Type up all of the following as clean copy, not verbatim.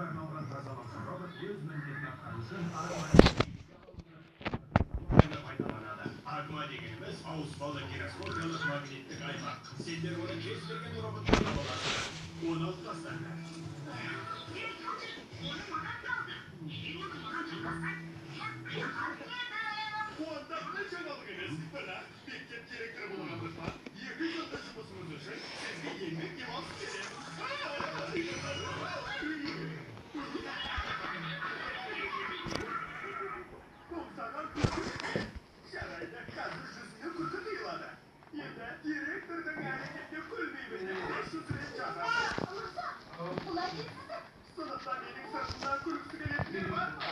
арналған тазалаушы робот өз міндетін атқарушын пайдаланады. Агма дегеніміз ауыспалы гироскопиялық магниттік аймақ. Сендер оны кез келген роботқа аласыздар. Оны алып тастаңдар. Онда бір жаңалық емес, бірақ мектеп директоры болғандықтан 2 жылда жұмысымыз үшін сізге еңбек демалыс береміз. Бұл саған жарайды, қазір жүзіне күлкі тыйылады. Енді директордың әрекетіне күлмеймін деп 500 рет жазады. Бұлар кетсізді. Сыныпта менің сыртымнан күлкісі келетіндер бар ма?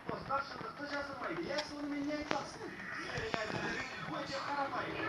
Dostlar şırlıkta жазылмайды, иә, сонымен не айтпақсың? Сенің әділерің өте қарапайым.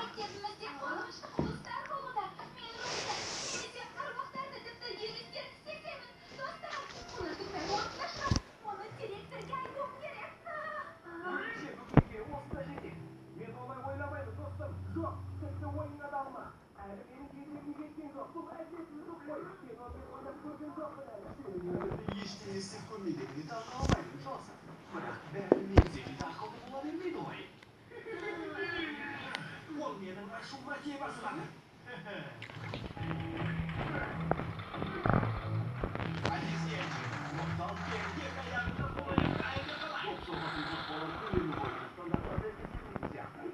Мектебімізде қуаныш, достар болуда. Мен рухта. Немесе қармақтарды тіпті егістерді сеземін. Достар, мұны түгмен орнына шығар. Оны директорға айтуым керек. Немесе бүгінге осында жетейік. Мен олай ойламаймын, достым. Жоқ, тіпті ойыңа да алма. Әлі менің кезімге кеткен жоқ. Бұл әдетсіздік қой. Сен онымен ойнап көрген жоқпын әлі. Сенің өмірде ештеңе істеп көрмегеніңе таң қалмаймын, Джонсон. Бірақ бәрі мен секілді ақылды бола бермейді ғой. Ол менің ашуыма тие бастады. Одиссея, оқтал жерге аяғында болайын, қайда қалай? Топ соғатын футболын көлемі бойынша стандарттарды есептейтін сияқты.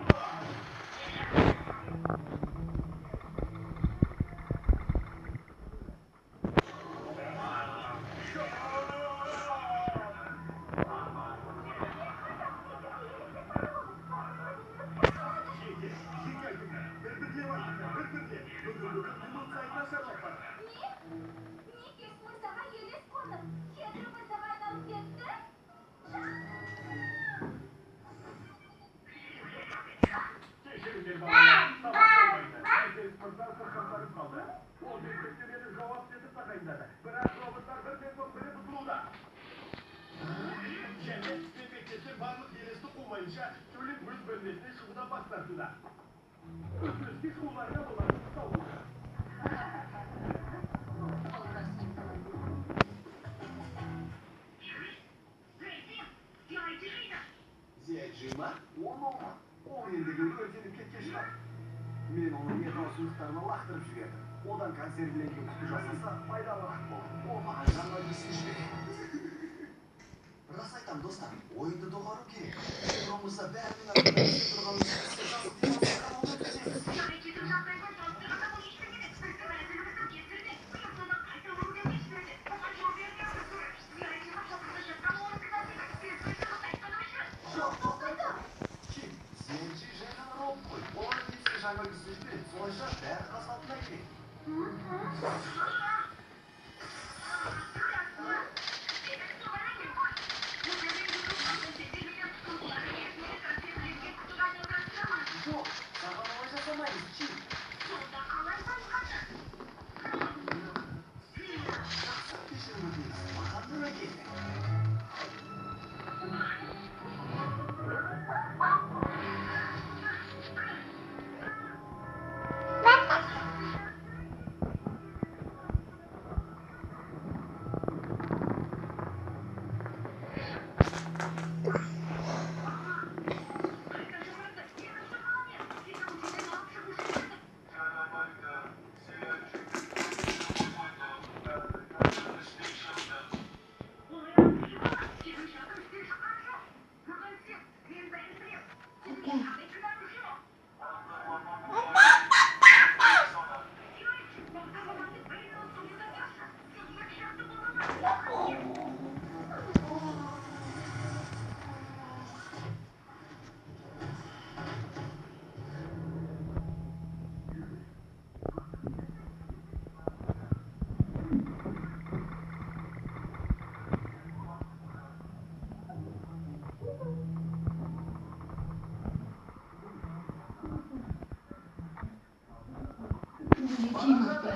Никис мырзаға елес қонып, Хедра мырзаға айналып кетті. Кешіріңдер балалар, сабақ болмайды. Сіздер қыздар сырқаттанып қалды. Ол мектептерді жауап беріп тағайындады. Бірақ роботтар бірден соң бірі бұзылуда. Және мектептер барлық елесті қумайынша төлем өз бөлмесіне шығудан бас тартуда. Өтініштер шуларына оларды ұсталуда. Зияджима, оны олма. Ол ендігінде өтеніп кеткен шығар. Мен оны металл сынықтарына лақтырып жібердім. Одан консервіленген құты жасаса пайдалырақ болды. Ол маған жаңа есін жібереді. Рас айтам, достар, ойынды доғару керек. Сен болмаса бәрінің артында істеп тұрған іске жазып демалысқа қамалды өткіземіз. Жоқ, тоқтайды. Ким, Зенжи жай ғана робот қой. Олар несіне жаңа кісі жібереді, солайша бәрі қаз қалпына келеді. Жоқ, саған олай жасамаймыз, Ким. Жақсы, кешірім өтінеміз. Маған тура келді. киім алып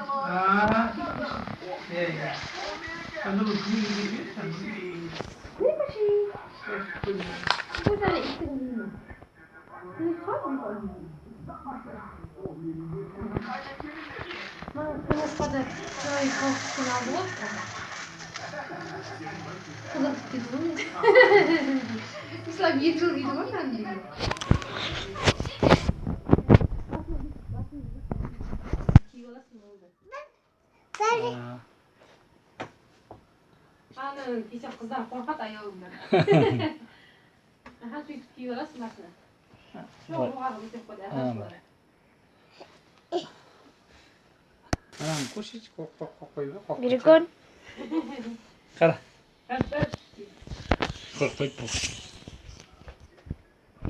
Iya. Kan dulu gini kan gini. Kok ada ikan gini? Ini kan bukan. Господа, ой, как колобок. Колобок gitu. Terus lagi itu kan dia. Аны кеше қыздар қорқады аяғымнан. Аха сөйтіп киіп аласың басына. Жоқ, оған өтеп қойды аха. Кушать қойып. Биргон. Қара. Қорқпайды бұл.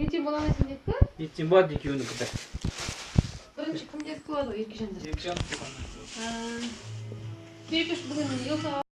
Ертең бола ма сендерді? Ертең болады екеуінікі де. Бірінші кімдерді болады ғой, Еркежандар? Еркежан туған. Берекеш бүгін ел